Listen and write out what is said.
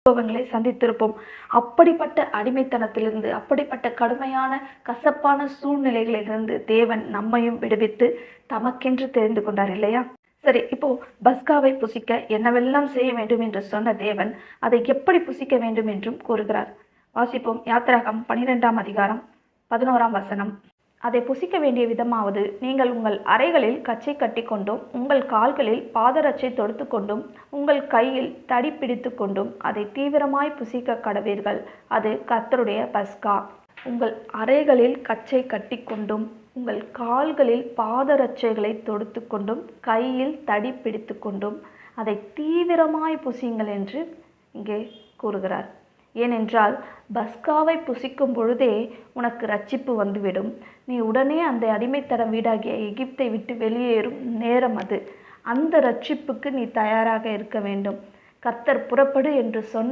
அனுபவங்களை சந்தித்திருப்போம். அப்படிப்பட்ட அடிமைத்தனத்திலிருந்து, அப்படிப்பட்ட கடுமையான, கசப்பான சூழ்நிலைகளிலிருந்து தேவன் நம்மையும் விடுவித்து தமக்கென்று தெரிந்து கொண்டார் இல்லையா? சரி, இப்போ பஸ்காவை புசிக்க என்னவெல்லாம் செய்ய வேண்டும் என்று சொன்ன தேவன், அதை எப்படி புசிக்க வேண்டும் என்றும் கூறுகிறார். வாசிப்போம். யாத்திராகமம் 12ஆம் அதிகாரம் 11ஆம் வசனம். அதை புசிக்க வேண்டிய விதமாவது, நீங்கள் உங்கள் அறைகளில் கச்சை கட்டிக்கொண்டும் உங்கள் கால்களில் பாதரட்சை தொடுத்து கொண்டும் உங்கள் கையில் தடி பிடித்து கொண்டும் அதை தீவிரமாய் புசிக்க கடவீர்கள். அது கர்த்தருடைய பஸ்கா. உங்கள் அறைகளில் கச்சை கட்டிக்கொண்டும் உங்கள் கால்களில் பாதரட்சைகளை தொடுத்து கொண்டும் கையில் தடி பிடித்து கொண்டும் அதை தீவிரமாய் புசியுங்கள் என்று இங்கே கூறுகிறார். ஏனென்றால் பஸ்காவை புசிக்கும் பொழுதே உனக்கு ரட்சிப்பு வந்துவிடும். நீ உடனே அந்த அடிமைத்தன வீடாகிய எகிப்தை விட்டு வெளியேறும் நேரம் அது. அந்த ரட்சிப்புக்கு நீ தயாராக இருக்க வேண்டும். கர்த்தர் புறப்படு என்று சொன்ன